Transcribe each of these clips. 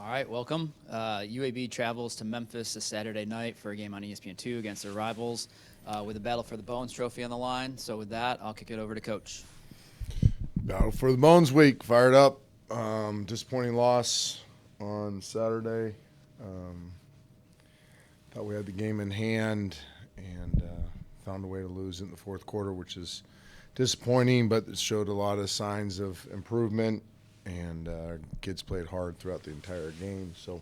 All right, welcome. UAB travels to Memphis this Saturday night for a game on ESPN2 against their rivals with a battle for the Bones Trophy on the line. So with that, I'll kick it over to Coach. Battle for the Bones week. Fired up. Disappointing loss on Saturday. Thought we had the game in hand and found a way to lose it in the fourth quarter, which is disappointing, but it showed a lot of signs of improvement, and kids played hard throughout the entire game. So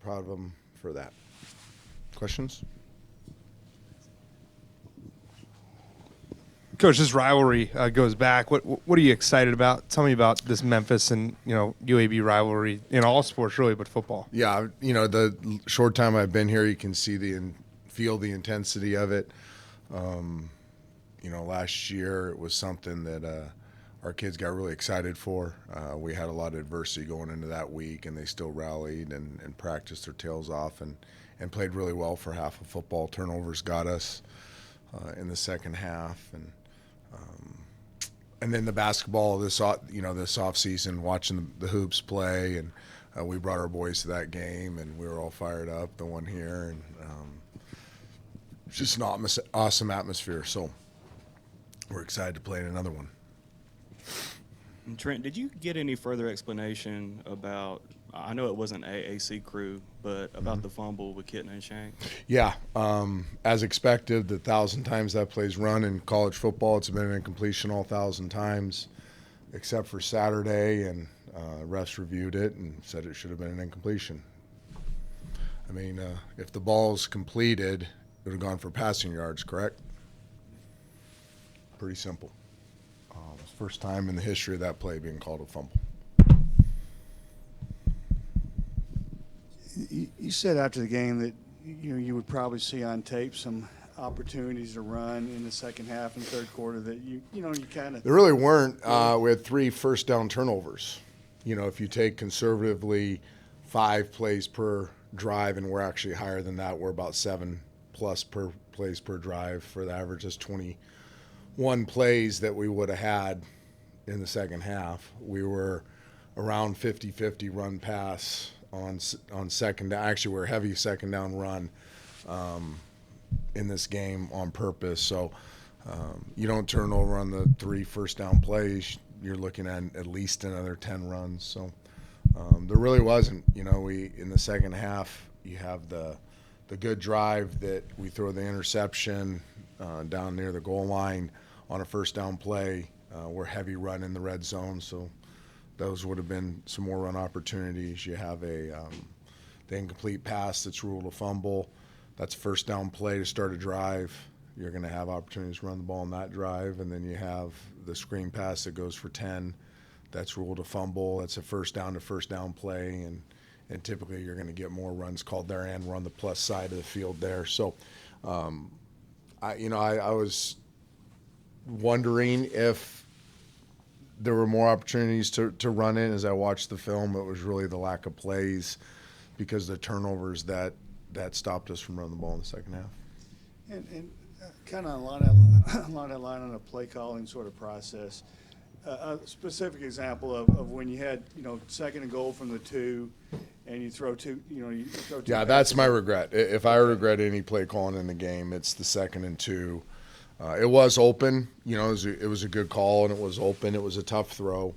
proud of them for that. Questions? Coach, this rivalry goes back. What are you excited about? Tell me about this Memphis and UAB rivalry in all sports, really, but football. Yeah, the short time I've been here, you can see and feel the intensity of it. Last year it was something that our kids got really excited for. We had a lot of adversity going into that week, and they still rallied and practiced their tails off and played really well for half of football. Turnovers got us in the second half, and then the basketball this off season, watching the hoops play, and we brought our boys to that game, and we were all fired up. The one here, and it's just an awesome atmosphere. So we're excited to play in another one. Trent, did you get any further explanation about, I know it wasn't AAC crew, but about the fumble with Kitten and Shank? Yeah, as expected, the 1,000 times that play's run in college football, it's been an incompletion all 1,000 times, except for Saturday, and refs reviewed it and said it should have been an incompletion. I mean, if the ball's completed, it would have gone for passing yards, correct? Pretty simple. First time in the history of that play being called a fumble. You said after the game that you would probably see on tape some opportunities to run in the second half and third quarter that you kind of. There really weren't. We had 3 first down turnovers. If you take conservatively 5 plays per drive, and we're actually higher than that. We're about 7+ per plays per drive. For the average, that's 21 plays that we would have had in the second half. We were around 50-50 run pass on second down. Actually, we're a heavy second down run in this game on purpose. So you don't turn over on the 3 first down plays, you're looking at least another 10 runs. So there really wasn't. We in the second half, you have the good drive that we throw the interception down near the goal line on a first down play. We're heavy run in the red zone, so those would have been some more run opportunities. You have the incomplete pass that's ruled a fumble. That's a first down play to start a drive. You're going to have opportunities to run the ball on that drive, and then you have the screen pass that goes for 10. That's ruled a fumble. That's a first down to first down play, and typically you're going to get more runs called there, and we're on the plus side of the field there. So, I was wondering if there were more opportunities to run in. As I watched the film, it was really the lack of plays because of the turnovers that stopped us from running the ball in the second half. And kind of along that line on a play calling sort of process. A specific example of when you had second and goal from the 2, and you throw two. Yeah, that's my regret. If I regret any play calling in the game, it's the second and 2. It was open. It was a good call, and it was open. It was a tough throw.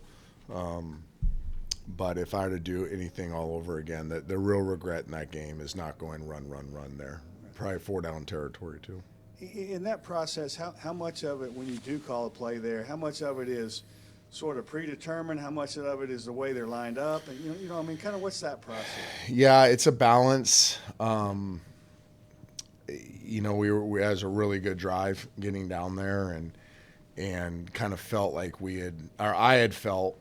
But if I had to do anything all over again, the real regret in that game is not going run there. Probably 4 down territory too. In that process, how much of it, when you do call a play there, how much of it is sort of predetermined? How much of it is the way they're lined up? And kind of what's that process? Yeah, it's a balance. We had a really good drive getting down there, and kind of felt like I had felt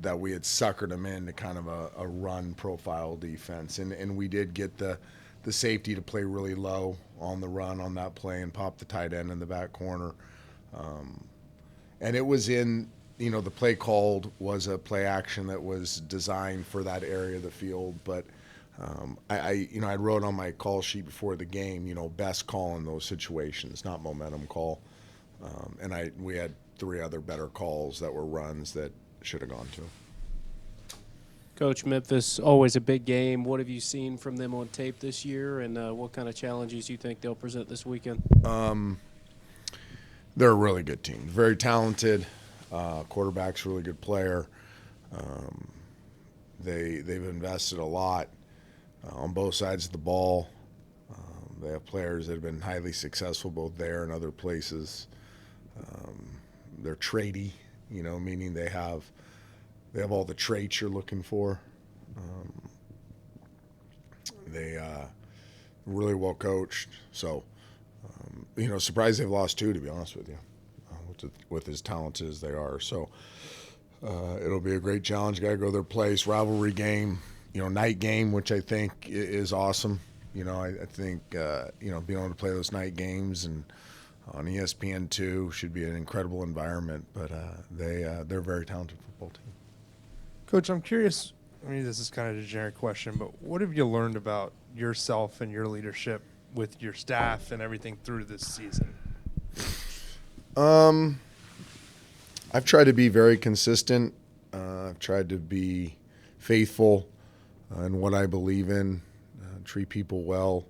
that we had suckered them into kind of a run profile defense, and we did get the safety to play really low on the run on that play and pop the tight end in the back corner, and it was in the play called was a play action that was designed for that area of the field, but I wrote on my call sheet before the game, best call in those situations, not momentum call. And we had 3 other better calls that were runs that should have gone to. Coach, Memphis, always a big game. What have you seen from them on tape this year, and what kind of challenges do you think they'll present this weekend? They're a really good team. Very talented. Quarterback's a really good player. They've invested a lot on both sides of the ball. They have players that have been highly successful both there and other places. They're tradey, meaning they have all the traits you're looking for. They really well coached. So, surprised they've lost two, to be honest with you, with as talented as they are. So it'll be a great challenge. Got to go their place. Rivalry game, night game, which I think is awesome. I think, being able to play those night games and on ESPN2 should be an incredible environment. But they're a very talented football team. Coach, I'm curious. This is kind of a generic question, but what have you learned about yourself and your leadership with your staff and everything through this season? I've tried to be very consistent. I've tried to be faithful in what I believe in, treat people well.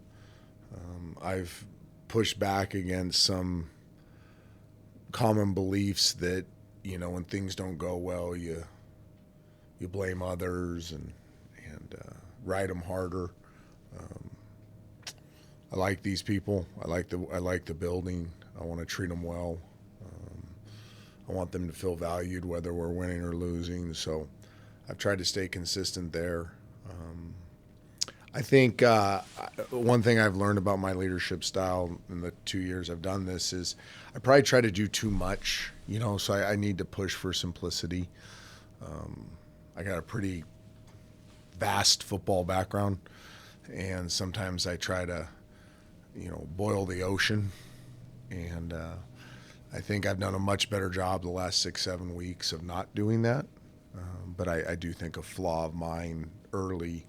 I've pushed back against some common beliefs that, when things don't go well, you blame others and ride them harder. I like these people. I like the building. I want to treat them well. I want them to feel valued whether we're winning or losing. So I've tried to stay consistent there. I think one thing I've learned about my leadership style in the 2 years I've done this is I probably try to do too much, so I need to push for simplicity. I got a pretty vast football background, and sometimes I try to, boil the ocean. And I think I've done a much better job the last 6-7 weeks of not doing that. But I do think a flaw of mine early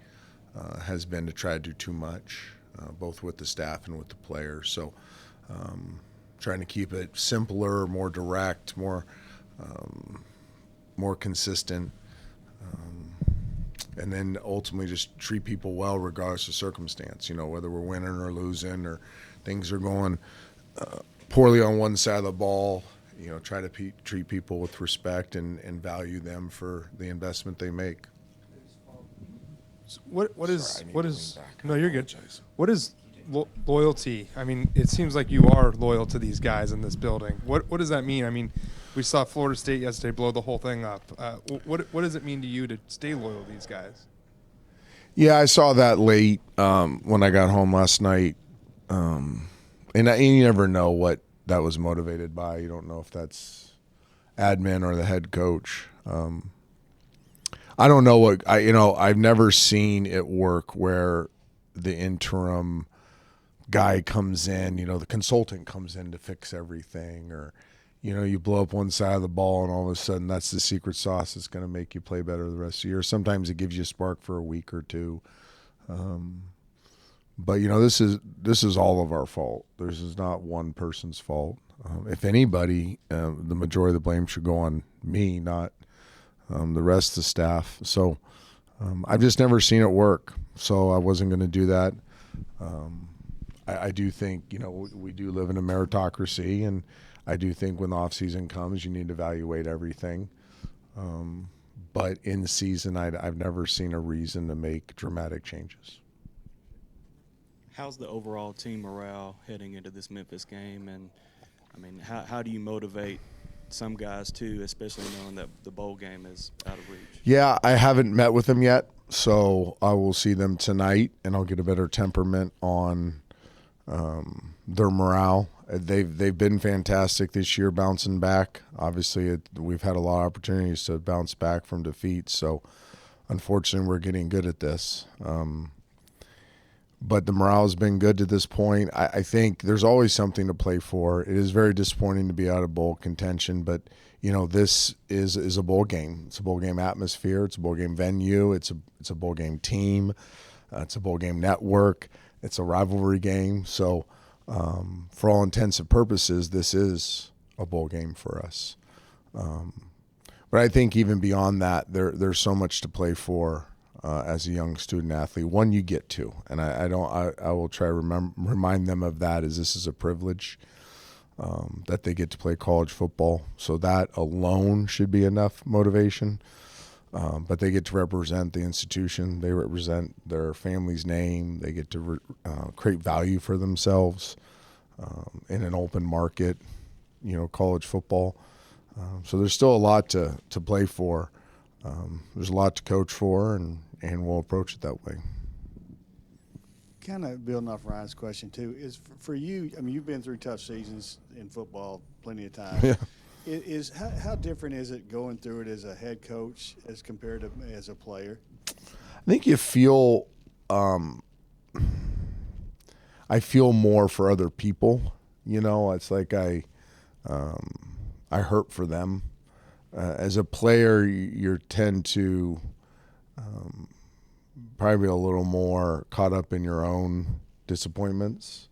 has been to try to do too much, both with the staff and with the players. So trying to keep it simpler, more direct, more consistent. And then ultimately just treat people well regardless of circumstance, whether we're winning or losing or things are going poorly on one side of the ball, try to treat people with respect and value them for the investment they make. What is no, you're good. What is loyalty? It seems like you are loyal to these guys in this building. What does that mean? We saw Florida State yesterday blow the whole thing up. What does it mean to you to stay loyal to these guys? Yeah, I saw that late when I got home last night. And you never know what that was motivated by. You don't know if that's admin or the head coach. I don't know what I've never seen it work where the interim guy comes in, the consultant comes in to fix everything, or you blow up one side of the ball and all of a sudden that's the secret sauce that's going to make you play better the rest of the year. Sometimes it gives you a spark for a week or two. But this is all of our fault. This is not one person's fault. If anybody, the majority of the blame should go on me, not the rest of the staff. So I've just never seen it work. So I wasn't going to do that. I do think we do live in a meritocracy, and I do think when the off season comes, you need to evaluate everything. But in season, I've never seen a reason to make dramatic changes. How's the overall team morale heading into this Memphis game? And, how do you motivate some guys, too, especially knowing that the bowl game is out of reach? Yeah, I haven't met with them yet, so I will see them tonight, and I'll get a better temperament on their morale. They've been fantastic this year, bouncing back. Obviously, we've had a lot of opportunities to bounce back from defeat, so unfortunately, we're getting good at this. But the morale has been good to this point. I think there's always something to play for. It is very disappointing to be out of bowl contention, but this is a bowl game. It's a bowl game atmosphere. It's a bowl game venue. It's a bowl game team. It's a bowl game network. It's a rivalry game. So for all intents and purposes, this is a bowl game for us. But I think even beyond that, there's so much to play for as a young student athlete. One, you get to, and I will try to remind them of that, as this is a privilege that they get to play college football. So that alone should be enough motivation. But they get to represent the institution. They represent their family's name. They get to create value for themselves in an open market, college football. So there's still a lot to play for. There's a lot to coach for, and we'll approach it that way. Kind of building off Ryan's question too, is for you. I mean, you've been through tough seasons in football plenty of times. Yeah. How different is it going through it as a head coach as compared to as a player? I think you feel. I feel more for other people. It's like I hurt for them. As a player, you tend to probably be a little more caught up in your own disappointments.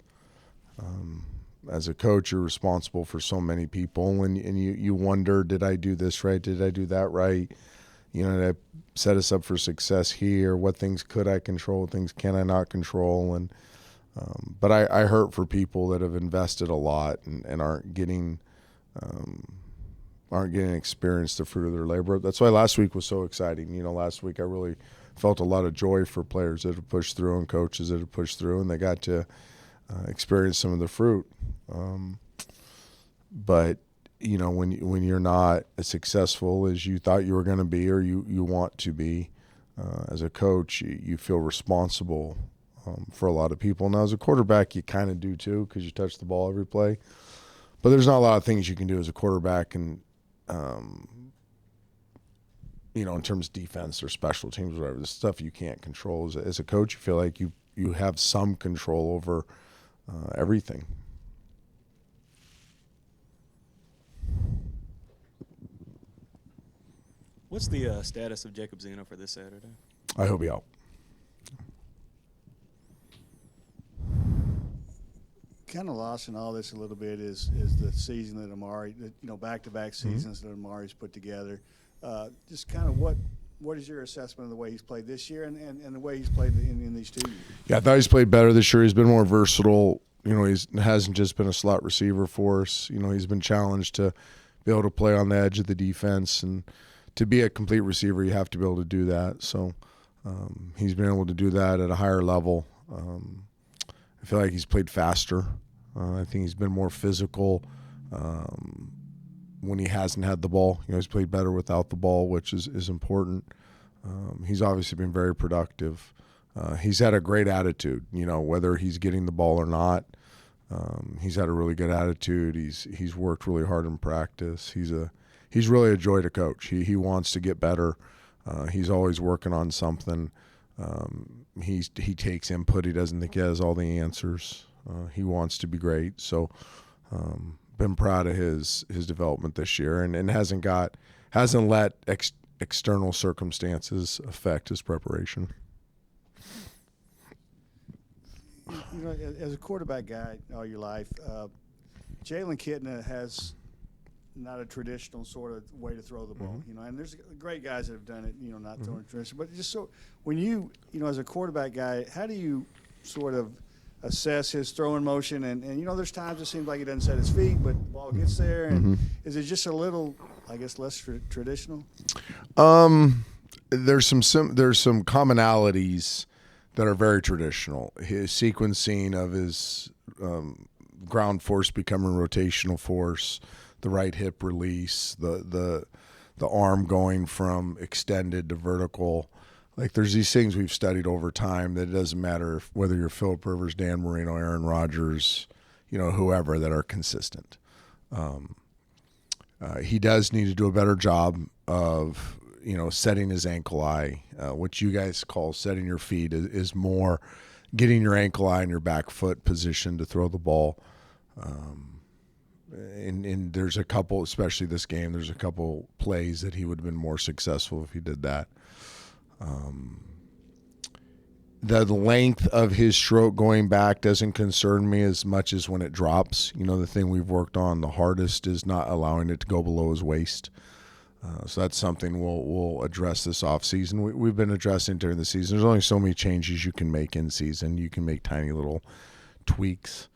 As a coach, you're responsible for so many people, and you wonder, did I do this right? Did I do that right? Did I set us up for success here? What things could I control? What things can I not control? And but I hurt for people that have invested a lot and aren't getting experienced the fruit of their labor. That's why last week was so exciting. Last week I really felt a lot of joy for players that have pushed through and coaches that have pushed through, and they got to experience some of the fruit. But when you're not as successful as you thought you were going to be, or you want to be, as a coach, you feel responsible for a lot of people. Now, as a quarterback, you kind of do too, because you touch the ball every play. But there's not a lot of things you can do as a quarterback, and in terms of defense or special teams, whatever, the stuff you can't control. As a coach, you feel like you have some control over everything. What's the status of Jacob Zeno for this Saturday? I hope he out. Kind of lost in all this a little bit is the season that Amari, back-to-back seasons that Amari's put together. Just kind of what is your assessment of the way he's played this year and the way he's played in these 2 years? Yeah, I thought he's played better this year. He's been more versatile. He hasn't just been a slot receiver for us. He's been challenged to be able to play on the edge of the defense, and to be a complete receiver, you have to be able to do that. So he's been able to do that at a higher level. I feel like he's played faster. I think he's been more physical when he hasn't had the ball. He's played better without the ball, which is important. He's obviously been very productive. He's had a great attitude, whether he's getting the ball or not. He's had a really good attitude. He's worked really hard in practice. He's really a joy to coach. He wants to get better. He's always working on something. He takes input. He doesn't think he has all the answers. He wants to be great. So been proud of his development this year, and hasn't let external circumstances affect his preparation. As a quarterback guy all your life, Jalen Kitna has not a traditional sort of way to throw the ball, and there's great guys that have done it, not throwing traditional. But just so when you as a quarterback guy, how do you sort of assess his throwing motion? And there's times it seems like he doesn't set his feet, but the ball gets there. And is it just a little, I guess, less traditional? There's some commonalities that are very traditional. His sequencing of his ground force becoming rotational force, the right hip release, the arm going from extended to vertical. Like, there's these things we've studied over time that it doesn't matter whether you're Phillip Rivers, Dan Marino, Aaron Rodgers, whoever, that are consistent. He does need to do a better job of, setting his ankle eye. What you guys call setting your feet is more getting your ankle eye and your back foot positioned to throw the ball. And there's a couple, especially this game, there's a couple plays that he would have been more successful if he did that. The length of his stroke going back doesn't concern me as much as when it drops. The thing we've worked on the hardest is not allowing it to go below his waist. So that's something we'll address this offseason. We've been addressing during the season. There's only so many changes you can make in season. You can make tiny little tweaks.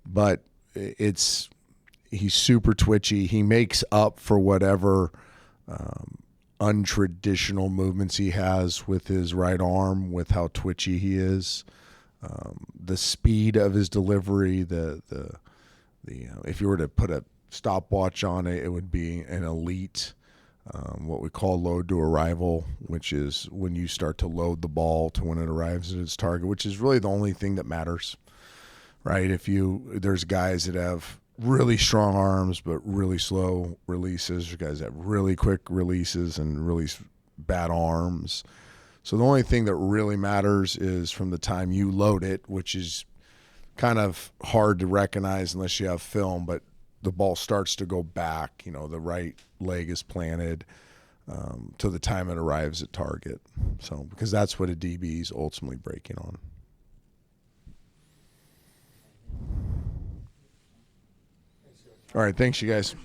But he's super twitchy. He makes up for whatever untraditional movements he has with his right arm, with how twitchy he is. The speed of his delivery, if you were to put a stopwatch on it, it would be an elite, what we call load to arrival, which is when you start to load the ball to when it arrives at its target, which is really the only thing that matters, right? There's guys that have really strong arms but really slow releases. There's guys that have really quick releases and really bad arms. So the only thing that really matters is from the time you load it, which is kind of hard to recognize unless you have film, but the ball starts to go back, the right leg is planted to the time it arrives at target. So, because that's what a DB is ultimately breaking on. All right, thanks, you guys.